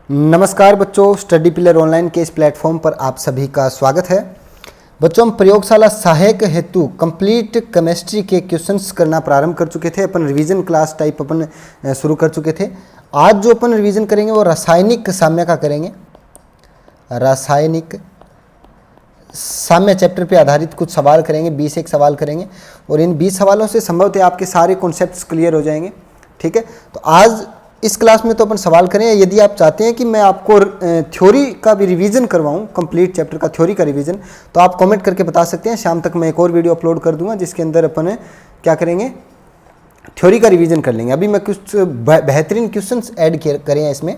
नमस्कार बच्चों, study pillar online के इस प्लेटफॉर्म पर आप सभी का स्वागत है। बच्चों, हम प्रयोगशाला सहायक हेतु कंप्लीट केमिस्ट्री के क्वेश्चंस करना प्रारंभ कर चुके थे। अपन रिवीजन क्लास टाइप अपन शुरू कर चुके थे। आज जो अपन रिवीजन करेंगे वो रासायनिक साम्य का करेंगे। रासायनिक साम्य चैप्टर पे आधारित कुछ सवाल करेंगे, 21 सवाल करेंगे और इन 20 सवालों से संभवतः आपके सारे कॉन्सेप्ट्स क्लियर हो जाएंगे। ठीक है, तो आज इस क्लास में तो अपन सवाल करें। यदि आप चाहते हैं कि मैं आपको थ्योरी का भी रिवीजन करवाऊं, कंप्लीट चैप्टर का थ्योरी का रिवीजन, तो आप कमेंट करके बता सकते हैं। शाम तक मैं एक और वीडियो अपलोड कर दूंगा जिसके अंदर अपन क्या करेंगे, थ्योरी का रिवीजन कर लेंगे। अभी मैं कुछ बेहतरीन क्वेश्चंस ऐड करें हैं इसमें।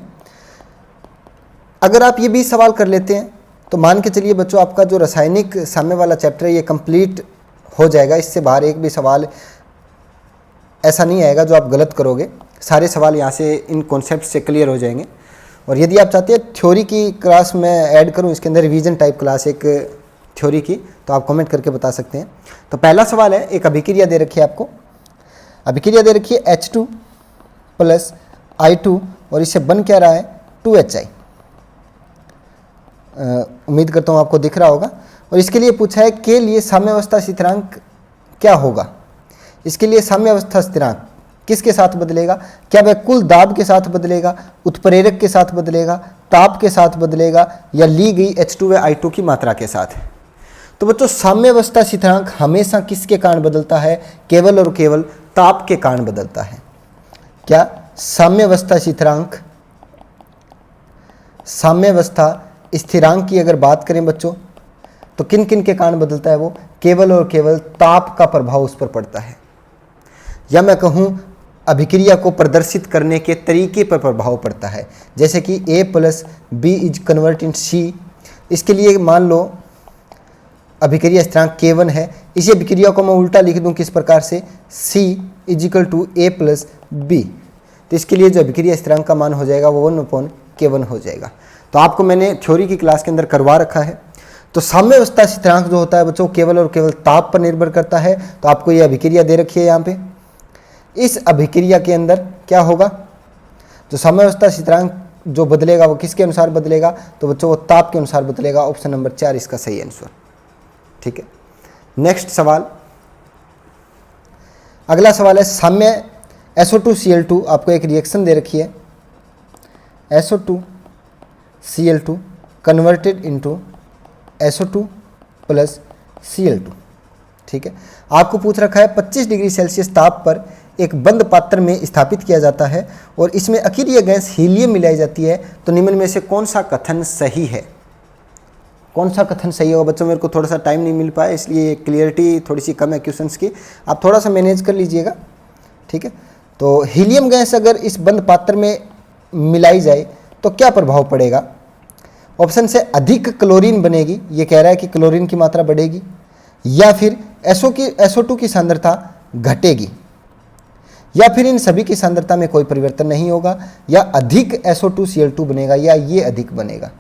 अगर आप ये 20 सवाल कर लेते हैं तो मान के चलिए बच्चों, आपका जो रासायनिक साम्य वाला चैप्टर है ये कंप्लीट हो जाएगा। इससे बाहर एक भी सवाल ऐसा नहीं आएगा जो आप गलत करोगे। सारे सवाल यहाँ से इन कॉन्सेप्ट से क्लियर हो जाएंगे। और यदि आप चाहते हैं थ्योरी की क्लास में ऐड करूँ, इसके अंदर रिवीजन टाइप क्लास एक थ्योरी की, तो आप कमेंट करके बता सकते हैं। तो पहला सवाल है, एक अभिक्रिया दे रखी है आपको। अभिक्रिया दे रखी है H2 + I2 और इससे बन क्या रहा है 2HI। उम्मीद करता हूँ आपको दिख रहा होगा। और इसके लिए पूछा है के लिए साम्यावस्था स्थिरांक क्या होगा। इसके लिए साम्यावस्था स्थिरांक किसके साथ बदलेगा? क्या वह कुल दाब के साथ बदलेगा, उत्प्रेरक के साथ बदलेगा, ताप के साथ बदलेगा, या ली गई H2 व I2 की मात्रा के साथ? तो बच्चों, साम्यावस्था स्थिरांक हमेशा किसके कारण बदलता है? केवल और केवल ताप के कारण बदलता है। क्या साम्यावस्था स्थिरांक, साम्यावस्था स्थिरांक की अगर बात करें बच्चों, तो किन किन के कारण बदलता है? वो केवल और केवल ताप का प्रभाव उस पर पड़ता है, या मैं कहूं अभिक्रिया को प्रदर्शित करने के तरीके पर प्रभाव पड़ता है। जैसे कि A + B is convert in C। इसके लिए मान लो अभिक्रिया स्थिरांक K1 है। इसी अभिक्रिया को मैं उल्टा लिख दूं किस प्रकार से, C = A + B। तो इसके लिए जो अभिक्रिया स्थिरांक का मान हो जाएगा वो 1/K1 हो जाएगा। तो आपको मैंने थ्योरी की क्लास के अंदर करवा रखा है। तो साम्यावस्था स्थिरांक जो होता है बच्चों, केवल और केवल ताप पर निर्भर करता है। तो आपको ये अभिक्रिया दे रखी है यहाँ पे। इस अभिक्रिया के अंदर क्या होगा, जो साम्यावस्था स्थिरांक जो बदलेगा वो किसके अनुसार बदलेगा? तो बच्चों वो ताप के अनुसार बदलेगा। ऑप्शन नंबर 4 इसका सही आंसर। ठीक है, नेक्स्ट सवाल। अगला सवाल है, साम्य SO2Cl2, आपको एक रिएक्शन दे रखी है, SO2Cl2 converted into SO2 + Cl2। ठीक है, आपको पूछ रखा है 25 डिग्री सेल्सियस ताप पर एक बंद पात्र में स्थापित किया जाता है और इसमें अकीरिय गैस हीलियम मिलाई जाती है। तो निम्न में से कौन सा कथन सही है? कौन सा कथन सही होगा? बच्चों, मेरे को थोड़ा सा टाइम नहीं मिल पाया, इसलिए क्लियरिटी थोड़ी सी कम है क्वेश्चंस की। आप थोड़ा सा मैनेज कर लीजिएगा। ठीक है, तो हीलियम गैस अगर इस बंद पात्र में मिलाई जाए तो क्या प्रभाव पड़ेगा? ऑप्शन से अधिक क्लोरीन बनेगी, ये कह रहा है कि क्लोरीन की मात्रा बढ़ेगी, या फिर SO2 की सांद्रता घटेगी, या फिर इन सभी की सांद्रता में कोई परिवर्तन नहीं होगा, या अधिक SO2Cl2 बनेगा, या ये अधिक बनेगा।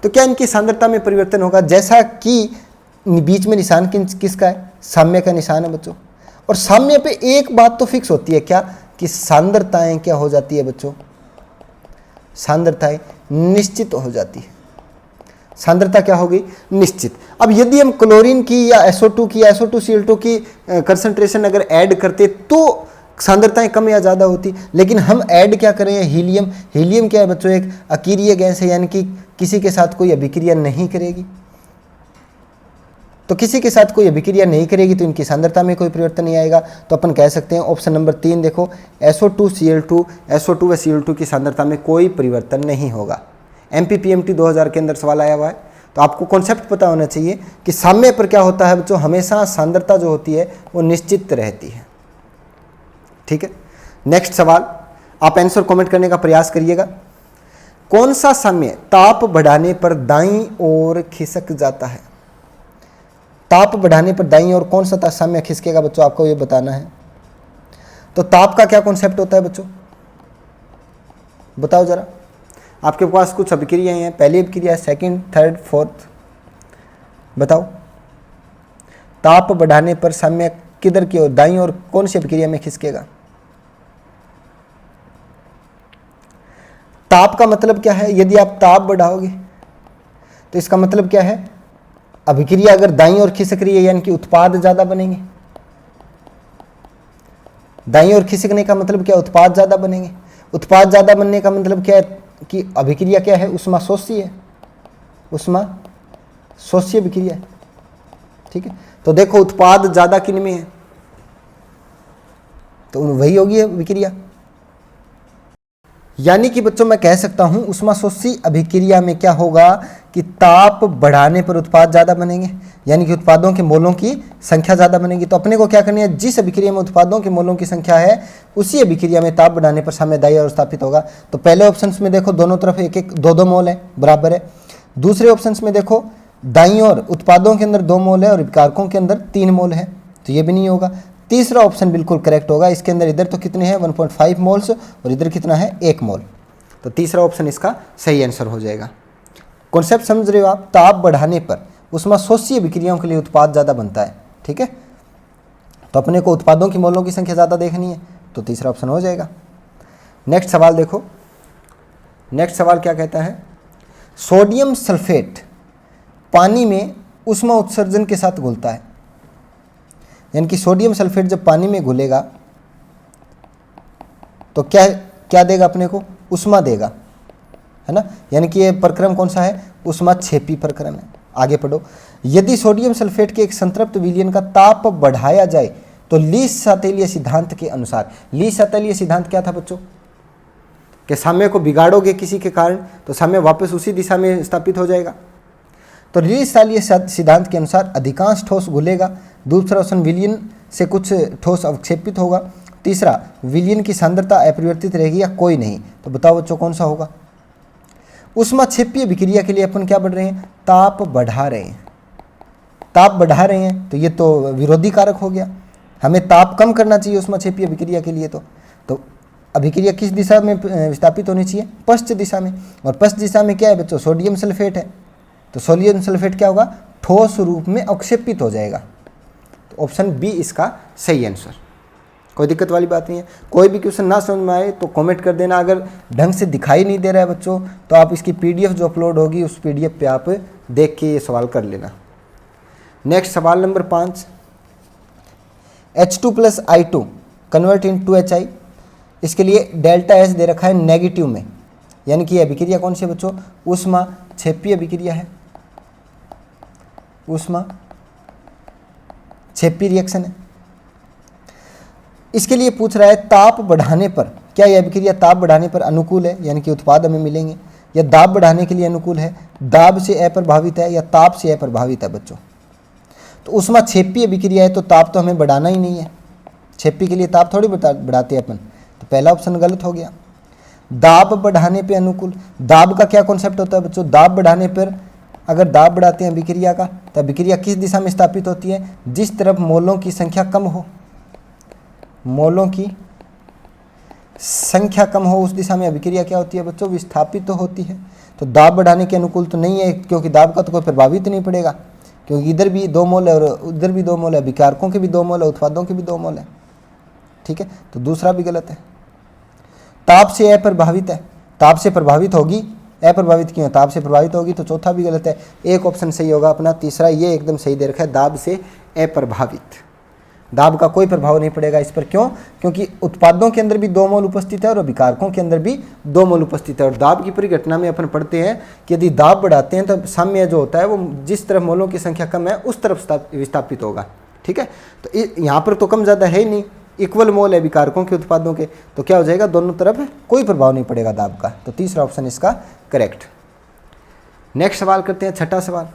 तो क्या इनकी सांद्रता में परिवर्तन होगा? जैसा कि बीच में निशान किसका है? साम्य का निशान है बच्चों। और साम्य पे एक बात तो फिक्स होती है, क्या? कि सांद्रताएं क्या हो जाती है बच्चों? सांद्रताएं निश्चित हो जाती है। सांद्रता क्या होगी? निश्चित। अब यदि हम क्लोरीन की या SO2 की, SO2Cl2 की कंसंट्रेशन अगर ऐड करते तो सांद्रताएं कम या ज़्यादा होती, लेकिन हम ऐड क्या करें? हीलियम। हीलियम क्या है बच्चों? एक अकीरिय गैस है, यानी कि किसी के साथ कोई अभिक्रिया नहीं करेगी। तो किसी के साथ कोई अभिक्रिया नहीं करेगी तो इनकी सांद्रता में कोई परिवर्तन नहीं आएगा। तो अपन कह सकते हैं ऑप्शन नंबर 3 देखो, SO2Cl2, SO2 व Cl2 की सांद्रता में कोई परिवर्तन नहीं होगा। MPPMT 2000 के अंदर सवाल आया हुआ है। तो आपको कॉन्सेप्ट पता होना चाहिए कि साम्य पर क्या होता है बच्चों, हमेशा सांद्रता जो होती है वो निश्चित रहती है। ठीक है, नेक्स्ट सवाल। आप आंसर कमेंट करने का प्रयास करिएगा। कौन सा साम्य ताप बढ़ाने पर दाईं ओर खिसक जाता है? ताप बढ़ाने पर दाईं ओर कौन सा साम्य खिसकेगा बच्चों, आपको ये बताना है। तो ताप का क्या कॉन्सेप्ट होता है बच्चों, बताओ जरा। आपके पास कुछ अभिक्रियाएं हैं, पहली अभिक्रिया, सेकंड, थर्ड, फोर्थ, बताओ। ताप बढ़ाने पर साम्य किधर की ओर, दाईं ओर कौन सी अभिक्रिया में खिसकेगा? ताप का मतलब क्या है, यदि आप ताप बढ़ाओगे तो इसका मतलब क्या है, अभिक्रिया अगर दाईं ओर खिसक रही है यानी कि उत्पाद ज्यादा बनेंगे। दाईं ओर खिसकने का मतलब क्या, उत्पाद ज्यादा बनेंगे। उत्पाद ज्यादा बनने का मतलब क्या है कि अभिक्रिया क्या है, उष्मा शोषी है, उष्मा शोषी अभिक्रिया है। ठीक है, तो देखो उत्पाद ज्यादा किन में है, तो वही होगी अभिक्रिया। यानी कि बच्चों मैं कह सकता हूं ऊष्माशोषी अभिक्रिया में क्या होगा कि ताप बढ़ाने पर उत्पाद ज़्यादा बनेंगे, यानी कि उत्पादों के मोलों की संख्या ज़्यादा बनेगी। तो अपने को क्या करनी है, जिस अभिक्रिया में उत्पादों के मोलों की संख्या है उसी अभिक्रिया में ताप बढ़ाने पर साम्यदायी और स्थापित होगा। तो पहले ऑप्शन में देखो दोनों तरफ एक एक दो दो मोल है, बराबर है। दूसरे ऑप्शन में देखो दाईं ओर उत्पादों के अंदर 2 मोल है और विकारकों के अंदर 3 मोल है, तो ये भी नहीं होगा। तीसरा ऑप्शन बिल्कुल करेक्ट होगा, इसके अंदर इधर तो कितने हैं 1.5 मोल्स और इधर कितना है 1 मोल, तो तीसरा ऑप्शन इसका सही आंसर हो जाएगा। कॉन्सेप्ट समझ रहे हो आप, ताप बढ़ाने पर ऊष्माशोषी अभिक्रियाओं के लिए उत्पाद ज़्यादा बनता है। ठीक है, तो अपने को उत्पादों की मोलों की संख्या ज़्यादा देखनी है, तो तीसरा ऑप्शन हो जाएगा। नेक्स्ट सवाल देखो, नेक्स्ट सवाल क्या कहता है, सोडियम सल्फेट पानी में ऊष्मा उत्सर्जन के साथ घुलता है, यानी कि सोडियम सल्फेट जब पानी में घुलेगा तो क्या क्या देगा अपने को, ऊष्मा देगा, है ना। यानी कि ये प्रक्रम कौन सा है, ऊष्माक्षेपी प्रक्रम है। आगे पढ़ो, यदि सोडियम सल्फेट के एक संतृप्त विलयन का ताप बढ़ाया जाए तो लीस-सातैलीय सिद्धांत के अनुसार, लीस-सातैलीय सिद्धांत क्या था बच्चों, कि साम्य को बिगाड़ोगे किसी के कारण तो साम्य वापस उसी दिशा में स्थापित हो जाएगा। तो लीस-सातैलीय सिद्धांत के अनुसार अधिकांश ठोस घुलेगा। दूसरा ऑप्शन विलयन से कुछ ठोस अवक्षेपित होगा। तीसरा विलयन की सांद्रता अपरिवर्तित रहेगी या कोई नहीं। तो बताओ बच्चों कौन सा होगा। ऊष्माक्षेपीय अभिक्रिया के लिए अपन क्या बढ़ रहे हैं, ताप बढ़ा रहे हैं, ताप बढ़ा रहे हैं, तो ये तो विरोधी कारक हो गया। हमें ताप कम करना चाहिए ऊष्माक्षेपीय अभिक्रिया के लिए। तो अभिक्रिया किस दिशा में स्थापित होनी चाहिए, पश्च दिशा में। और पश्च दिशा में क्या है बच्चों, सोडियम सल्फेट है, तो सोडियम सल्फेट क्या होगा, ठोस रूप में अवक्षेपित हो जाएगा। तो ऑप्शन बी इसका सही आंसर। कोई दिक्कत वाली बात नहीं है। कोई भी क्वेश्चन ना समझ में आए तो कमेंट कर देना। अगर ढंग से दिखाई नहीं दे रहा है बच्चों तो आप इसकी पीडीएफ जो अपलोड होगी उस पीडीएफ पे आप देख के ये सवाल कर लेना। नेक्स्ट सवाल number 5, H2 + I2 convert into HI। इसके लिए डेल्टा एस दे रखा है नेगेटिव में, यानी कि अभिक्रिया कौन सी है बच्चों, ऊष्माक्षेपीय अभिक्रिया है, ऊष्माक्षेपी रिएक्शन है। इसके लिए पूछ रहा है ताप बढ़ाने पर, क्या यह अभिक्रिया ताप बढ़ाने पर अनुकूल है, यानी कि उत्पाद हमें मिलेंगे, या दाब बढ़ाने के लिए अनुकूल है, दाब से अप्रभावित है, या ताप से अप्रभावित है बच्चों। तो ऊष्माक्षेपी अभिक्रिया है तो ताप तो हमें बढ़ाना ही नहीं है, क्षेपी के लिए ताप थोड़ी बढ़ाते हैं अपन, तो पहला ऑप्शन गलत हो गया। दाब बढ़ाने पे अनुकूल, दाब का क्या कॉन्सेप्ट होता है बच्चों, दाब बढ़ाने पर अगर दाब बढ़ाते हैं अभिक्रिया का तो अभिक्रिया किस दिशा में स्थापित होती है, जिस तरफ मोलों की संख्या कम हो, मोलों की संख्या कम हो उस दिशा में अभिक्रिया क्या होती है बच्चों, विस्थापित तो होती है। तो दाब बढ़ाने के अनुकूल तो नहीं है, क्योंकि दाब का तो कोई प्रभावित नहीं पड़ेगा, क्योंकि इधर भी 2 मोल है और उधर भी 2 मोल है, विकारकों के भी 2 मोल है, उत्पादों के भी 2 मोल है। ठीक है, तो दूसरा भी गलत है। ताप से अप्रभावित है, ताप से प्रभावित होगी, अप्रभावित क्यों, ताप से प्रभावित होगी, तो चौथा भी गलत है। एक ऑप्शन सही होगा अपना, तीसरा ये एकदम सही दे रखा है, दाब से अप्रभावित, दाब का कोई प्रभाव नहीं पड़ेगा इस पर। क्यों, क्योंकि उत्पादों के अंदर भी 2 मोल उपस्थित है और विकारकों के अंदर भी 2 मोल उपस्थित है। और दाब की परिघटना में अपन पढ़ते हैं कि यदि दाब बढ़ाते हैं तो साम्य जो होता है वो जिस तरफ मोलों की संख्या कम है उस तरफ विस्थापित होगा। ठीक है, तो यहाँ पर तो कम ज़्यादा है ही नहीं, इक्वल मोल है विकारकों के उत्पादों के, तो क्या हो जाएगा, दोनों तरफ कोई प्रभाव नहीं पड़ेगा दाब का। तो तीसरा ऑप्शन इसका करेक्ट। नेक्स्ट सवाल करते हैं, छठा सवाल।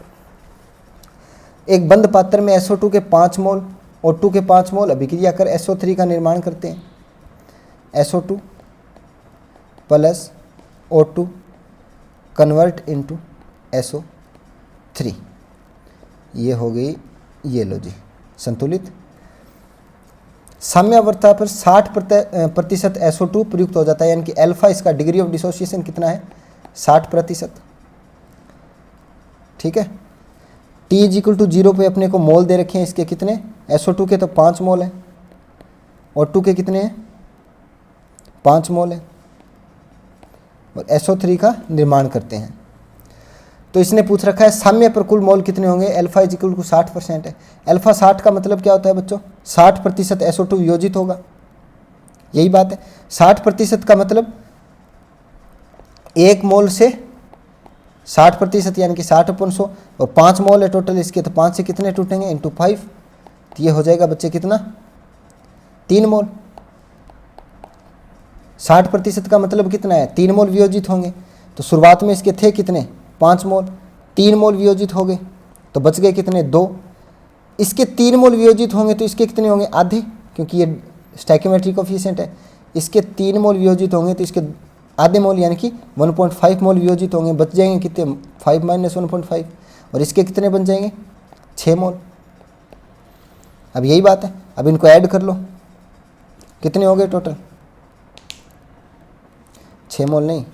एक बंद पात्र में SO2 के 5 मोल O2 के 5 मोल अभिक्रिया कर SO3 का निर्माण करते हैं। SO2 + O2 convert into SO3, ये हो गई, ये लो जी संतुलित। साम्यावर्तता पर 60% SO2 प्रयुक्त हो जाता है, यानी कि अल्फा इसका डिग्री ऑफ डिसोसिएशन कितना है, 60%। ठीक है, T = 0 पे अपने को मोल दे रखे हैं इसके कितने, SO2 के तो 5 मोल हैं, O2 के कितने हैं, 5 मोल हैं। और SO3 का निर्माण करते हैं। तो इसने पूछ रखा है साम्य पर कुल मोल कितने होंगे, अल्फा इज इक्वल टू 60% है। अल्फा 60 का मतलब क्या होता है बच्चों, 60% SO2 वियोजित होगा, यही बात है। 60% का मतलब 1 मोल से 60% यानी कि 60/100, और 5 मोल है टोटल इसके, तो 5 से कितने टूटेंगे इंटू 5, तो ये हो जाएगा बच्चे कितना 3 मोल। 60% का मतलब कितना है 3 मोल वियोजित होंगे, तो शुरुआत में इसके थे कितने 5 मोल, 3 मोल वियोजित हो गए तो बच गए कितने 2। इसके 3 मोल वियोजित होंगे तो इसके कितने होंगे आधे, क्योंकि ये स्टैइकियोमेट्रिक कोफिशिएंट है। इसके 3 मोल वियोजित होंगे तो इसके आधे मोल यानी कि 1.5 मोल वियोजित होंगे, बच जाएंगे कितने 5 - 1.5, और इसके कितने बन जाएंगे 6 मोल। अब यही बात है, अब इनको ऐड कर लो, कितने हो गए टोटल 6 मोल नहीं।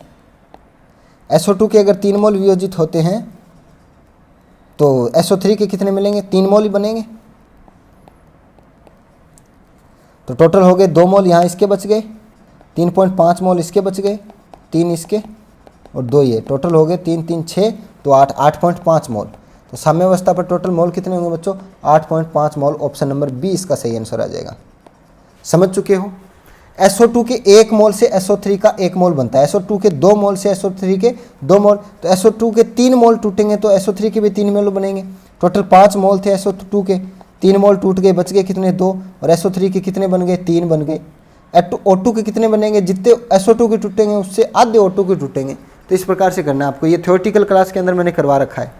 SO2 के अगर 3 मोल वियोजित होते हैं तो SO3 के कितने मिलेंगे 3 मोल ही बनेंगे, तो टोटल हो गए 2 मोल यहाँ इसके बच गए, 3.5 मोल इसके बच गए, 3 इसके और 2 ये, टोटल हो गए 3 3 6 तो 8.5 मोल। तो साम्यावस्था पर टोटल मोल कितने होंगे बच्चों 8.5 मोल। ऑप्शन नंबर बी इसका सही आंसर आ जाएगा। समझ चुके हो। SO2 के 1 मोल से SO3 का 1 मोल बनता है, SO2 के 2 मोल से SO3 के 2 मोल, तो SO2 के 3 मोल टूटेंगे तो SO3 के भी 3 मोल बनेंगे। टोटल 5 मोल थे SO2 के, 3 मोल टूट गए, बच गए कितने 2, और SO3 के कितने बन गए 3 बन गए। O2 के कितने बनेंगे, जितने SO2 के टूटेंगे उससे आधे O2 के टूटेंगे। तो इस प्रकार से करना है आपको, ये थ्योरेटिकल क्लास के अंदर मैंने करवा रखा है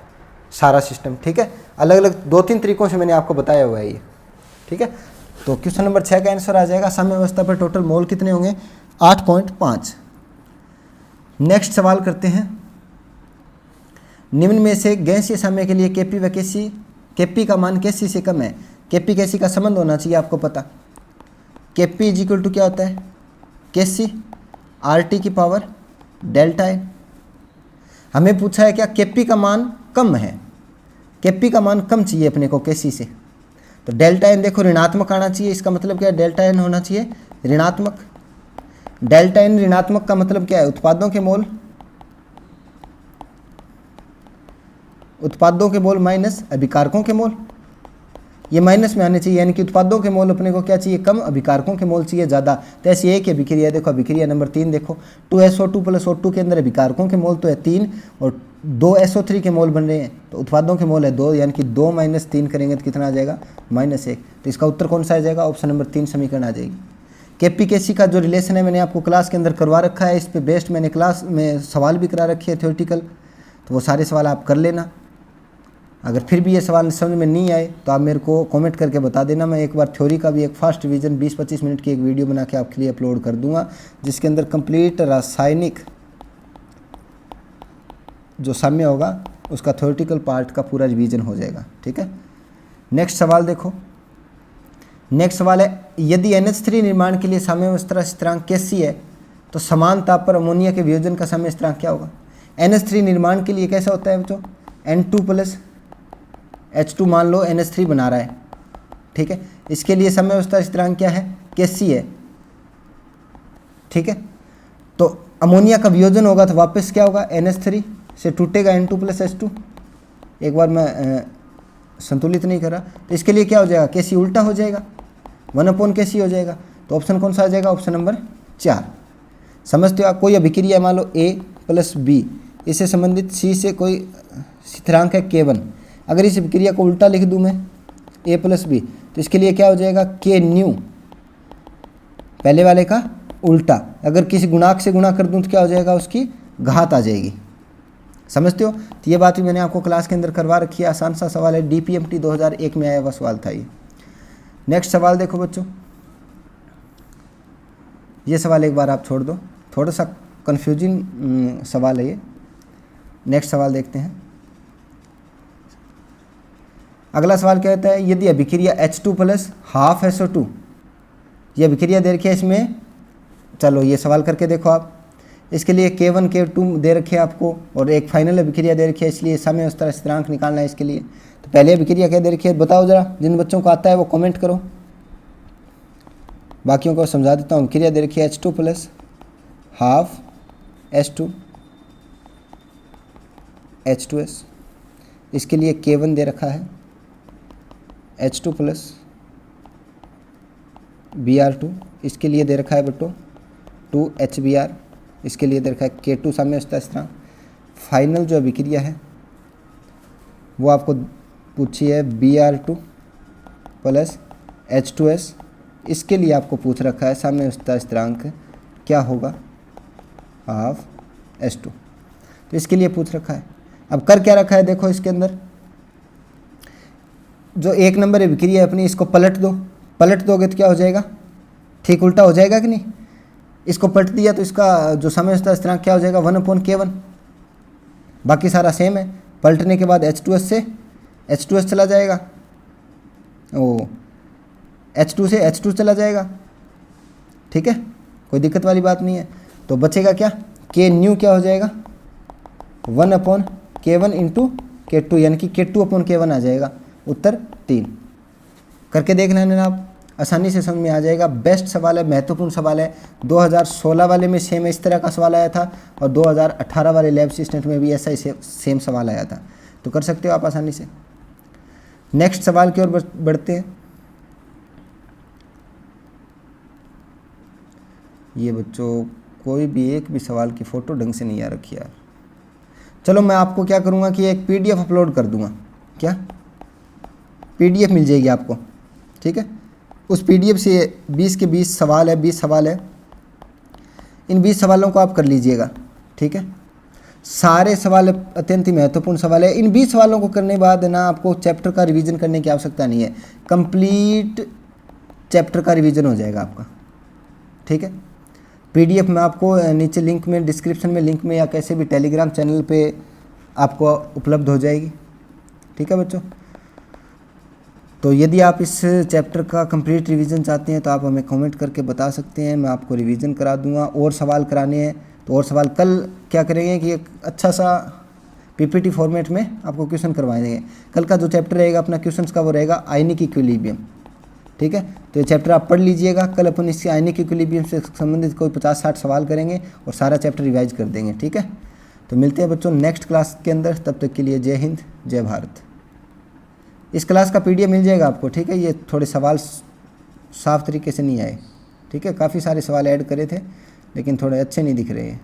सारा सिस्टम, ठीक है। अलग अलग 2-3 तरीकों से मैंने आपको बताया हुआ है ये, ठीक है। तो क्वेश्चन नंबर 6 का आंसर आ जाएगा साम्यावस्था पर टोटल मोल कितने होंगे 8.5। नेक्स्ट सवाल करते हैं, निम्न में से गैसीय साम्य के लिए Kp व Kc, Kp का मान Kc से कम है, Kp Kc का संबंध होना चाहिए आपको पता। Kp इज इक्वल टू क्या होता है Kc RT की पावर डेल्टा n। हमें पूछा है क्या Kp का मान कम है, Kp का मान कम चाहिए अपने को Kc से, तो डेल्टा n देखो ऋणात्मक आना चाहिए। इसका मतलब क्या है डेल्टा n होना चाहिए ऋणात्मक। डेल्टा n ऋणात्मक का मतलब क्या है उत्पादों के मोल माइनस अभिकारकों के मोल, ये माइनस में आने चाहिए, यानी कि उत्पादों के मोल अपने को क्या चाहिए कम, अभिकारकों के मोल चाहिए ज़्यादा। तो ऐसी एक ही अभिक्रिया देखो, अभिक्रिया नंबर 3 देखो, 2SO2 + O2 के अंदर अभिकारकों के मोल तो है 3 और 2SO3 के मोल बन रहे हैं, तो उत्पादों के मोल है 2, यानी कि 2 - 3 करेंगे तो कितना आ जाएगा -1। तो इसका उत्तर कौन सा आ जाएगा, ऑप्शन नंबर 3 समीकरण आ जाएगी। Kp Kc का जो रिलेशन है मैंने आपको क्लास के अंदर करवा रखा है, इस पर बेस्ड मैंने क्लास में सवाल भी करा रखे हैं थ्योरेटिकल, तो वो सारे सवाल आप कर लेना। अगर फिर भी ये सवाल समझ में नहीं आए तो आप मेरे को कमेंट करके बता देना, मैं एक बार थ्योरी का भी एक फास्ट रिवीजन 20-25 मिनट की एक वीडियो बना के आपके लिए अपलोड कर दूंगा, जिसके अंदर कंप्लीट रासायनिक जो साम्य होगा उसका थ्योरेटिकल पार्ट का पूरा रिवीजन हो जाएगा, ठीक है। नेक्स्ट सवाल देखो, नेक्स्ट सवाल है यदि NH3 निर्माण के लिए साम्यावस्था स्थिरांक Kc है तो समान ताप पर अमोनिया के वियोजन का साम्य स्थिरांक क्या होगा। NH3 निर्माण के लिए कैसा होता है बच्चों, N2 + H2 मान लो NH3 बना रहा है, ठीक है। इसके लिए साम्यावस्था स्थिरांक क्या है Kc है, ठीक है। तो अमोनिया का वियोजन होगा तो वापस क्या होगा NH3 से टूटेगा N2 + H2। एक बार मैं संतुलित नहीं करा, तो इसके लिए क्या हो जाएगा Kc उल्टा हो जाएगा, 1/Kc हो जाएगा। तो ऑप्शन कौन सा आ जाएगा, ऑप्शन नंबर 4। समझते हो आप, कोई अभिक्रिया मान लो A + B, इससे संबंधित C से कोई स्थिरांक है K1, अगर इस अभिक्रिया को उल्टा लिख दूं मैं A + B, तो इसके लिए क्या हो जाएगा Kν, पहले वाले का उल्टा। अगर किसी गुणांक से गुणा कर दूं तो क्या हो जाएगा उसकी घात आ जाएगी। समझते हो, तो ये बात भी मैंने आपको क्लास के अंदर करवा रखी है, आसान सा सवाल है, DPMT 2001 में आया हुआ सवाल था ये। नेक्स्ट सवाल देखो बच्चों, ये सवाल एक बार आप छोड़ दो, थोड़ा सा कन्फ्यूजिंग सवाल है ये। नेक्स्ट सवाल देखते हैं। अगला सवाल क्या कहता है, यदि अभिक्रिया H2 + ½ SO2, ये अभिक्रिया दे रखी है इसमें, चलो ये सवाल करके देखो आप। इसके लिए K1 K2 दे रखे हैं आपको और एक फाइनल अभिक्रिया दे रखी है, इसलिए साम्यावस्था स्थिरांक निकालना है इसके लिए। तो पहले अभिक्रिया क्या दे रखी है बताओ ज़रा, जिन बच्चों को आता है वो कमेंट करो, बाकियों को समझा देता हूँ। अभिक्रिया दे रखी है H2 + ½ H2H2S, इसके लिए K1 दे रखा है, H2 प्लस Br2, इसके लिए दे रखा है बच्चों 2HBr, इसके लिए दे रखा है K2 साम्य स्थिरांक। फाइनल जो अभिक्रिया है वो आपको पूछी है Br2 प्लस H2S, इसके लिए आपको पूछ रखा है साम्य स्थिरांक क्या होगा, हाफ H2, तो इसके लिए पूछ रखा है। अब कर क्या रखा है, देखो इसके अंदर जो एक नंबर अभिक्रिया है अपनी, इसको पलट दो, पलट दोगे तो क्या हो जाएगा, ठीक उल्टा हो जाएगा कि नहीं। इसको पलट दिया तो इसका जो साम्य स्थिरांक क्या हो जाएगा, 1/K1, बाकी सारा सेम है। पलटने के बाद H2S से H2S चला जाएगा, ओ H2 से H2 चला जाएगा, ठीक है, कोई दिक्कत वाली बात नहीं है। तो बचेगा क्या, K न्यू क्या हो जाएगा, 1/K1 इंटू K2, यानी कि K2/K1 आ जाएगा। उत्तर 3। करके देखना है ना आप, आसानी से समझ में आ जाएगा। बेस्ट सवाल है, महत्वपूर्ण सवाल है। 2016 वाले में सेम इस तरह का सवाल आया था और 2018 वाले लैब असिस्टेंट में भी ऐसा ही सेम सवाल आया था, तो कर सकते हो आप आसानी से। नेक्स्ट सवाल की ओर बढ़ते हैं। ये बच्चों कोई भी एक भी सवाल की फ़ोटो ढंग से नहीं आ रखी यार। चलो मैं आपको क्या करूँगा कि एक PDF अपलोड कर दूँगा, क्या PDF मिल जाएगी आपको, ठीक है। उस PDF से 20 के 20 सवाल है, 20 सवाल है, इन 20 सवालों को आप कर लीजिएगा, ठीक है। सारे सवाल अत्यंत ही महत्वपूर्ण सवाल है। इन 20 सवालों को करने के बाद ना आपको चैप्टर का रिवीजन करने की आवश्यकता नहीं है, कंप्लीट चैप्टर का रिवीजन हो जाएगा आपका, ठीक है। PDF में आपको नीचे लिंक में, डिस्क्रिप्शन में लिंक में, या कैसे भी टेलीग्राम चैनल पे आपको उपलब्ध हो जाएगी, ठीक है बच्चों। तो यदि आप इस चैप्टर का कंप्लीट रिवीजन चाहते हैं तो आप हमें कमेंट करके बता सकते हैं, मैं आपको रिवीजन करा दूंगा। और सवाल कराने हैं तो और सवाल कल क्या करेंगे कि एक अच्छा सा PPT फॉर्मेट में आपको क्वेश्चन करवाएंगे। कल का जो चैप्टर रहेगा अपना क्वेश्चंस का वो रहेगा आयनिक इक्विलिब्रियम, ठीक है। तो ये चैप्टर आप पढ़ लीजिएगा, कल अपन इसके आयनिक इक्विलिब्रियम से संबंधित कोई 50-60 सवाल करेंगे और सारा चैप्टर रिवाइज कर देंगे, ठीक है। तो मिलते हैं बच्चों नेक्स्ट क्लास के अंदर, तब तक के लिए जय हिंद जय भारत। इस क्लास का PDF मिल जाएगा आपको, ठीक है। ये थोड़े सवाल साफ तरीके से नहीं आए, ठीक है, काफ़ी सारे सवाल ऐड करे थे लेकिन थोड़े अच्छे नहीं दिख रहे हैं।